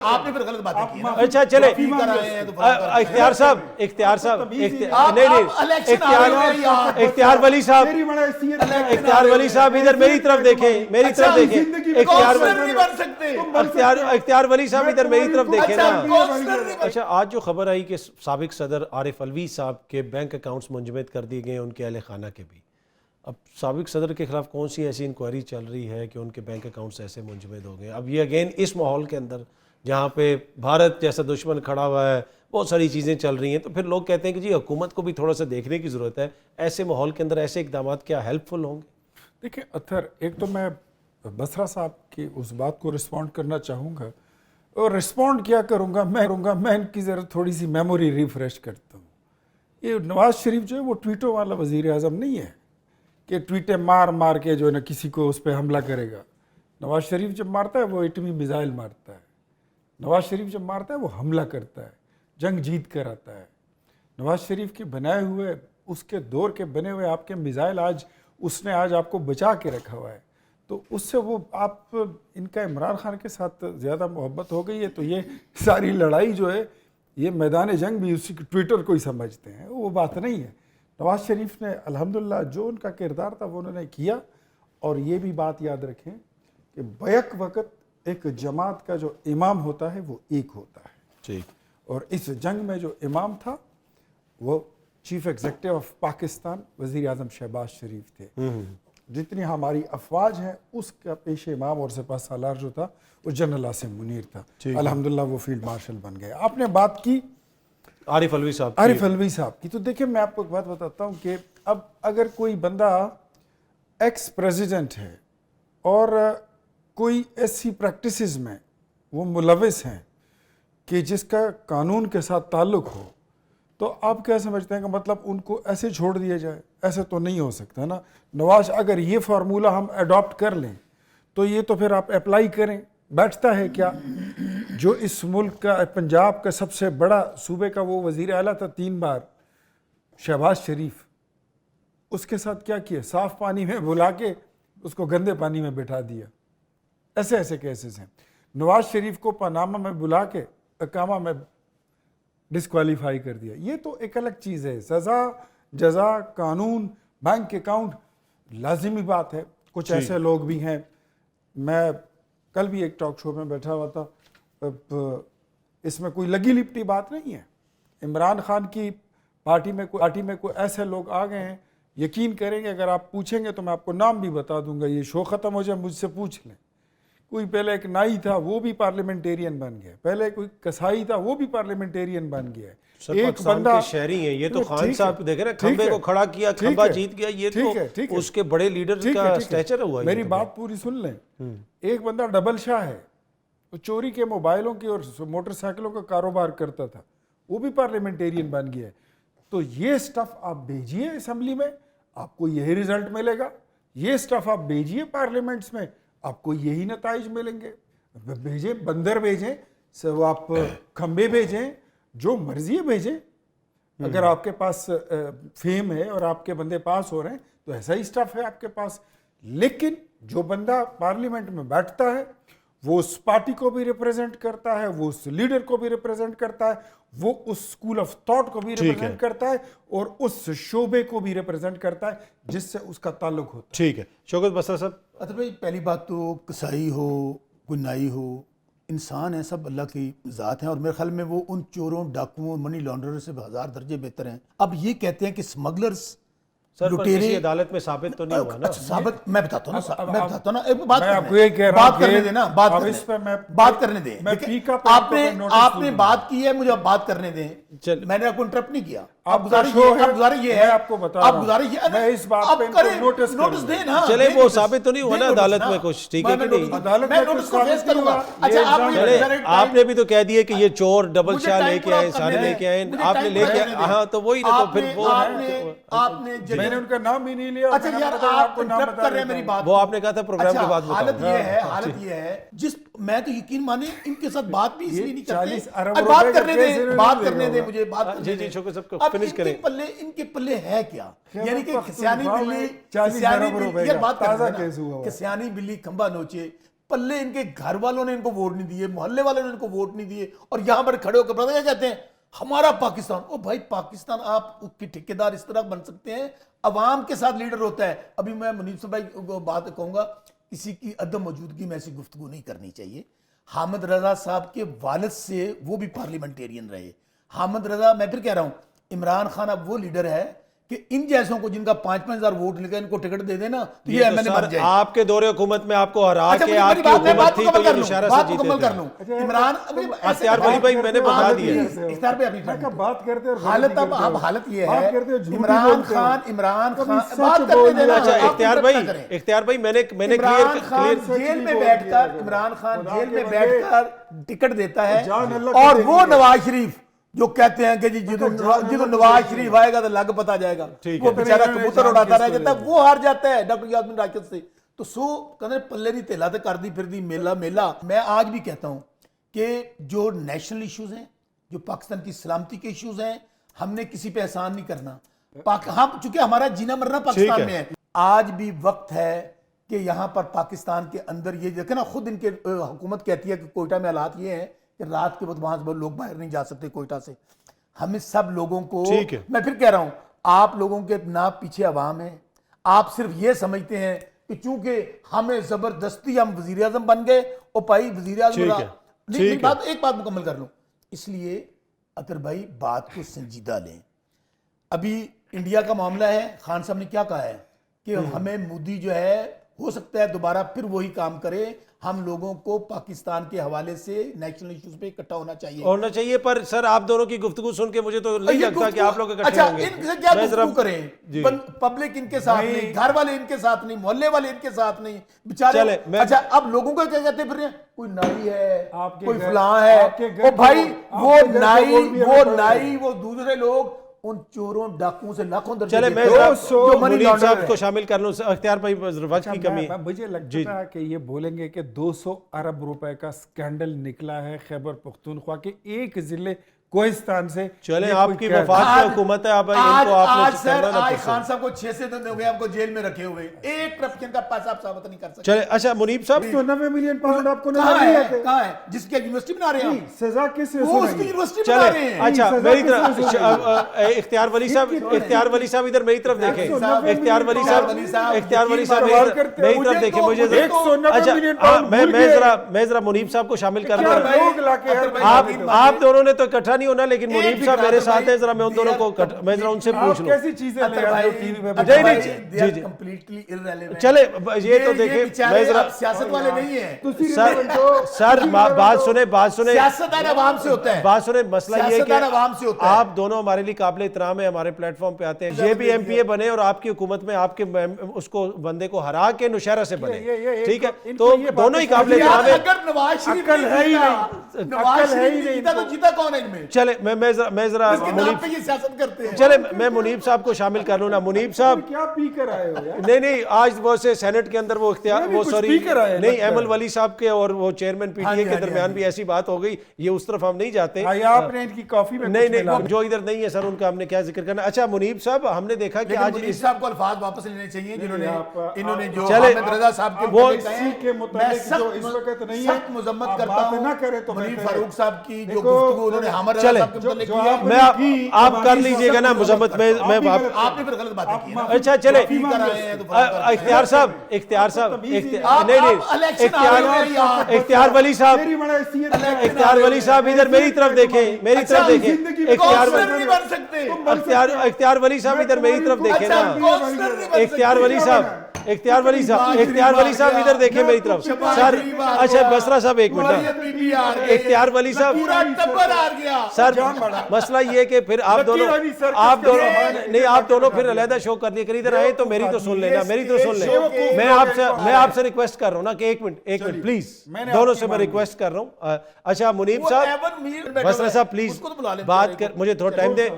آپ نے پھر غلط باتیں کی. اچھا چلے اختیار صاحب اختیار ولی صاحب ادھر میری طرف دیکھیں, میری طرف دیکھیں. اختیار ولی صاحب ادھر میری طرف دیکھیں نا. اچھا آج جو خبر آئی کہ سابق صدر عارف علوی صاحب کے بینک اکاؤنٹس منجمد کر دیے گئے ان کے اہل خانہ کے بھی, اب سابق صدر کے خلاف کون سی ایسی انکوائری چل رہی ہے کہ ان کے بینک اکاؤنٹس ایسے منجمد ہو گئے؟ اب یہ اگین اس ماحول کے اندر جہاں پہ بھارت جیسا دشمن کھڑا ہوا ہے, بہت ساری چیزیں چل رہی ہیں, تو پھر لوگ کہتے ہیں کہ جی حکومت کو بھی تھوڑا سا دیکھنے کی ضرورت ہے. ایسے ماحول کے اندر ایسے اقدامات کیا ہیلپ فل ہوں گے؟ دیکھیں اطہر, ایک تو میں بسرا صاحب کی اس بات کو رسپونڈ کرنا چاہوں گا, اور رسپونڈ کیا کروں گا میں ان کی ذرا تھوڑی سی میموری ریفریش کرتا ہوں. یہ نواز شریف جو ہے وہ ٹویٹوں والا وزیر اعظم نہیں ہے کہ ٹویٹیں مار کے جو ہے نا کسی کو اس پہ حملہ کرے گا. نواز شریف جب مارتا ہے وہ ایٹمی میزائل مارتا ہے. نواز شریف جب مارتا ہے وہ حملہ کرتا ہے, جنگ جیت کر آتا ہے. نواز شریف کے بنائے ہوئے, اس کے دور کے بنے ہوئے آپ کے میزائل اس نے آج آپ کو بچا کے رکھا ہوا ہے. تو اس سے وہ آپ ان کا عمران خان کے ساتھ زیادہ محبت ہو گئی ہے, تو یہ ساری لڑائی جو ہے یہ میدان جنگ بھی اسی ٹویٹر کو ہی سمجھتے ہیں, وہ بات نہیں ہے. نواز شریف نے الحمدللہ جو ان کا کردار تھا وہ انہوں نے کیا. اور یہ بھی بات یاد رکھیں کہ بیک وقت ایک جماعت کا جو امام ہوتا ہے وہ ایک ہوتا ہے. ٹھیک. اور اس جنگ میں جو امام تھا وہ چیف ایگزیکٹو آف پاکستان وزیر اعظم شہباز شریف تھے. جتنی ہماری افواج ہیں اس کا پیش امام اور سپہ سالار جو تھا وہ جنرل عاصم منیر تھا. الحمدللہ وہ فیلڈ مارشل بن گئے. آپ نے بات کی عارف علوی صاحب کی, تو دیکھیں میں آپ کو ایک بات بتاتا ہوں کہ اب اگر کوئی بندہ ایکس پریزیڈنٹ ہے اور کوئی ایسی پریکٹسز میں وہ ملوث ہیں کہ جس کا قانون کے ساتھ تعلق ہو, تو آپ کیا سمجھتے ہیں کہ مطلب ان کو ایسے چھوڑ دیا جائے؟ ایسے تو نہیں ہو سکتا نا. نواز, اگر یہ فارمولہ ہم اڈاپٹ کر لیں تو یہ تو پھر آپ اپلائی کریں. بیٹھتا ہے کیا جو اس ملک کا پنجاب کا سب سے بڑا صوبے کا وہ وزیر اعلیٰ تھا 3 بار, شہباز شریف, اس کے ساتھ کیا کیا؟ صاف پانی میں بلا کے اس کو گندے پانی میں بٹھا دیا. ایسے کیسز ہیں. نواز شریف کو پاناما میں بلا کے اقامہ میں ڈسکوالیفائی کر دیا. یہ تو ایک الگ چیز ہے. سزا, جزا, قانون, بینک اکاؤنٹ لازمی بات ہے. کچھ ایسے لوگ بھی ہیں, میں کل بھی ایک ٹاک شو میں بیٹھا ہوا تھا, اس میں کوئی لگی لپٹی بات نہیں ہے. عمران خان کی پارٹی میں کوئی ایسے لوگ آ گئے ہیں, یقین کریں گے اگر آپ پوچھیں گے تو میں آپ کو نام بھی بتا دوں گا, یہ شو ختم ہو جائے مجھ سے پوچھ لیں. کوئی پہلے ایک نائی تھا وہ بھی پارلیمنٹیرین بن گیا, پہلے کوئی کسائی تھا وہ بھی پارلیمنٹیرین بن گیا. ایک بندہ شہری ہیں, یہ تو خان صاحب دیکھ رہے ہیں کھمبے کو کھڑا کیا, کھمبا جیت گیا, یہ تو اس کے بڑے لیڈر کا سٹیچر ہوا. میری بات پوری سن لیں. ایک بندہ ڈبل شاہ ہے, وہ چوری کے موبائلوں کی اور موٹر سائیکلوں کا کاروبار کرتا تھا, وہ بھی پارلیمنٹیرین بن گیا. تو یہ سٹف آپ بھیجئے اسمبلی میں, آپ کو یہی رزلٹ ملے گا. یہ سٹف آپ بھیجئے پارلیمنٹس میں, آپ کو یہی نتائج ملیں گے. بھیجیں, بندر بھیجیں, سو آپ کھمبے بھیجیں, جو مرضی بھیجیں. اگر آپ کے پاس فیم ہے اور آپ کے بندے پاس ہو رہے ہیں تو ایسا ہی سٹف ہے آپ کے پاس. لیکن جو بندہ پارلیمنٹ میں بیٹھتا ہے وہ اس پارٹی کو بھی ریپرزینٹ کرتا ہے, وہ اس لیڈر کو بھی ریپرزینٹ کرتا ہے, وہ اس اسکول آف تھاٹ کو بھی ریپرزینٹ کرتا ہے, اور اس شعبے کو بھی ریپرزینٹ کرتا ہے جس سے اس کا تعلق ہوتا ہے. ٹھیک ہے. شوکت بسرا صاحب. اطہر بھائی, پہلی بات تو کسائی ہو, کوئی نائی ہو, انسان ہیں, سب اللہ کی ذات ہیں, اور میرے خیال میں وہ ان چوروں, ڈاکوؤں, منی لانڈرر سے 1000 درجے بہتر ہیں. اب یہ کہتے ہیں کہ اسمگلرز, سر پر کسی عدالت میں ثابت تو نہیں ہوا نا. ثابت میں بتاتا ہوں نا, بات کرنے دیں. آپ نے بات کی ہے, مجھے بات کرنے دیں. میں نے آپ کو انٹرپٹ نہیں کیا. آپ گزارش یہ ہے, آپ کو بتا رہا ہوں میں اس بات پہ نوٹس دیں نا. چلے وہ ثابت تو نہیں ہوا نا عدالت میں کچھ, ٹھیک ہے کہ نہیں. میں نوٹس کو فیس کروں گا. آپ نے بھی تو کہہ دیا کہ یہ چور ڈبل شاہ لے کے آئے, سارے لے کے آئے, آپ نے لے کے, ہاں تو وہی نا, تو پھر آپ نے میں نے ان کا نام بھی نہیں لیا. اچھا یار, آپ انٹرپٹ کر رہے ہیں میری بات. وہ آپ نے کہا تھا پروگرام کے بعد بتاؤں. حالت یہ ہے جس میں تو یقین مانے ان کے ساتھ بات بھی اس لیے نہیں کرتے. بات کرنے دیں مجھے, بات کرنے دیں. جی شوکت صاحب کو فنش کریں. ان کے پلے ہے کیا, یعنی کہ کسیانی بلی کھمبا نوچے, پلے ان کے گھر والوں نے ان کو ووٹ نہیں دیے, محلے والوں نے ان کو ووٹ نہیں دیے, اور یہاں پر کھڑے ہو کر پتہ کیا کہتے ہیں, ہمارا پاکستان. او بھائی پاکستان آپ کی ٹھیکیدار اس طرح بن سکتے ہیں, عوام کے ساتھ لیڈر ہوتا ہے. ابھی میں منیب صاحب بھائی کو بات کہوں گا, کسی کی عدم موجودگی میں ایسی گفتگو نہیں کرنی چاہیے. حامد رضا صاحب کے والد سے وہ بھی پارلیمنٹیرین رہے. حامد رضا, میں پھر کہہ رہا ہوں, عمران خان اب وہ لیڈر ہے کہ ان جیسوں کو جن کا 5,000 ووٹ لے کر ان کو ٹکٹ دے دینا تو یہ ایمن بن جائے. آپ کے دور حکومت میں آپ کو ہرا کے آپ کی حکومت تھی تو یہ اشارہ سے جیتے تھے. عمران اختیار ولی بھائی میں نے بتا دیا. اختیار بھائی اپنی بات کرتے ہیں حالت, اب حالت یہ ہے عمران خان بات کرنے دینا. اچھا اختیار بھائی میں نے عمران خان جیل میں بیٹھ کر, عمران خان جیل میں بیٹھ کر ٹکٹ دیتا ہے, اور وہ نواز شریف جو کہتے ہیں کہ جی جدو نواز شریف آئے گا تو لگ پتا جائے گا, وہ بیچارہ کبوتر اڑاتا رہ جاتا ہے, وہ ہار جاتا ہے ڈاکٹر یاسمین راشد سے. تو سو کہتے ہیں پلے نہیں تیلا تے کر دی پھر دی میلا میلا. میں آج بھی کہتا ہوں کہ جو نیشنل ایشوز ہیں, جو پاکستان کی سلامتی کے ایشوز ہیں, ہم نے کسی پہ احسان نہیں کرنا. ہم چونکہ ہمارا جینا مرنا پاکستان میں ہے, آج بھی وقت ہے کہ یہاں پر پاکستان کے اندر یہ دیکھیں نا, خود ان کے حکومت کہتی ہے کہ کوئٹہ میں حالات یہ ہیں کہ رات کے وقت وہاں سے لوگ باہر نہیں جا سکتے کوئٹہ سے. ہمیں سب لوگوں کو, میں پھر کہہ رہا ہوں, آپ لوگوں کے نہ پیچھے عوام ہیں, آپ صرف یہ سمجھتے ہیں کہ چونکہ ہمیں زبردستی ہم وزیر اعظم بن گئے, اور بھائی وزیر اعظم ایک بات مکمل کر لوں. اس لیے اطہر بھائی بات کو سنجیدہ لیں. ابھی انڈیا کا معاملہ ہے, خان صاحب نے کیا کہا ہے کہ ہمیں مودی جو ہے ہو سکتا ہے دوبارہ پھر وہی کام کرے. ہم لوگوں کو پاکستان کے حوالے سے نیشنل ایشوز پہ اکٹھا ہونا چاہیے. پر سر آپ دونوں کی گفتگو سن کے مجھے تو نہیں لگتا کہ آپ لوگ اکٹھے اچھا ہوں گے. ان سے کیا گفتگو کریں, پبلک ان کے ساتھ نہیں, گھر والے ان کے ساتھ نہیں, محلے والے ان کے ساتھ نہیں, بیچارے. اچھا اب لوگوں کو کیا کہتے پھر کوئی نائی ہے, کوئی فلاں ہے, وہ بھائی وہ نائی وہ دوسرے لوگ ان چوروں ڈاکوں سے لاکھوں درجے. چلے میں منیب صاحب کو شامل کر لوں. اختیار بھائی وقت کی کمی ہے. مجھے لگتا ہے کہ یہ بولیں گے کہ 200 ارب روپے کا سکینڈل نکلا ہے خیبر پختونخوا کے ایک ضلع کوہستان سے. چلیں آپ کی وفاق کی حکومت ہے, آپ ان کو آپ نے کرنا نہ پسند. خان صاحب کو 6 سے دن ہو گئے آپ کو جیل میں رکھے ہوئے, ایک کرپشن کا پیسہ آپ ثابت نہیں کر سکتے. چلے اچھا منیب صاحب 90 ملین پاؤنڈ آپ کو کہاں ہے جس کی یونیورسٹی بنا رہے ہیں, سزا کس سے وہ اس کی یونیورسٹی بنا رہے ہیں. اچھا میری طرف اختیار ولی صاحب ادھر میری طرف دیکھیں. اختیار ولی صاحب میری طرف دیکھیں. مجھے اچھا میں ذرا منیب صاحب کو شامل کر رہا ہوں. آپ دونوں نے تو اکٹھا نہیں ہونا, لیکن منیب صاحب میرے ساتھ ہیں, ذرا میں ان دونوں کو میں ذرا ان سے پوچھ لوں. کیسی چیزیں لے رہے ہو ٹی وی پہ؟ چلے یہ تو دیکھیں, میں ذرا سیاست والے نہیں ہیں سر بات سنیں سیاستدان عوام سے ہوتا ہے. بات سنیں, مسئلہ یہ ہے کہ عوام سے ہوتا ہے. آپ دونوں ہمارے لیے قابل احترام ہیں, ہمارے پلیٹ فارم پہ آتے ہیں, یہ بھی ایم پی اے بنے اور آپ کی حکومت میں آپ کے اس کو بندے کو ہرا کے نوشہرہ سے بنے, ٹھیک ہے, تو دونوں ہی قابل احترام ہیں. اگر نواز شریف ہے ہی نہیں, جیتا تو جیتا کون ہے ان میں؟ چلے میں ذرا چلے میں منیب صاحب کو شامل کر لوں نا. منیب صاحب کیا پی کر آئے ہو یار؟ نہیں آج وہ سے سینٹ کے اندر وہ اختیار وہ سوری نہیں احمد ولی صاحب کے اور وہ چیئرمین پی ٹی اے کے درمیان بھی ایسی بات ہو گئی, یہ اس طرف ہم نہیں جاتے. آپ نے ان کی کافی میں نہیں جو ادھر نہیں ہے سر ان کا ہم نے کیا ذکر کرنا. اچھا منیب صاحب ہم نے دیکھا کہ آج منیب صاحب کو الفاظ واپس لینے چاہیے جنہوں نے جو چلے حامد رضا صاحب کے متعلق جو اس وقت نہیں ہے سخت مذمت کرتا ہوں. نہ کرے تو منیر فاروق صاحب کی جو گفتگو انہوں نے حامد رضا صاحب کے متعلق کیا, میں آپ کر لیجئے گا نا مذمت. میں آپ نے پھر غلط باتیں کی. اچھا چلے اختیار صاحب اختیار ولی صاحب ادھر میری طرف دیکھیں, میری طرف دیکھیں. اختیار ولی صاحب ادھر میری طرف دیکھیں نا. اختیار ولی صاحب ادھر دیکھیں میری طرف. سر اچھا بسرا صاحب ایک منٹ. اختیار ولی صاحب سر مسئلہ یہ کہ پھر آپ دونوں پھر علیحدہ شو کر لیے. ادھر آئے تو میری تو سن لینا, میری تو سن لیں. میں آپ سے ریکویسٹ کر رہا ہوں نا کہ ایک منٹ پلیز, دونوں سے میں ریکویسٹ کر رہا ہوں. اچھا منیب صاحب بسرا صاحب پلیز بات کر, مجھے تھوڑا ٹائم دے.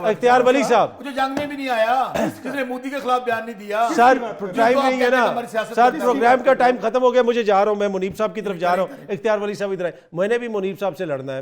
اختیار ولی صاحب جو جنگ میں بھی نہیں آیا, جس نے مودی کے خلاف بیان نہیں دیا. سر ٹائم نہیں ہے نا سر, پروگرام کا ٹائم ختم ہو گیا, مجھے جا رہا ہوں, میں منیب صاحب کی طرف جا رہا ہوں. اختیار ولی صاحب ادھر آئے, میں نے بھی منیب صاحب سے لڑنا ہے.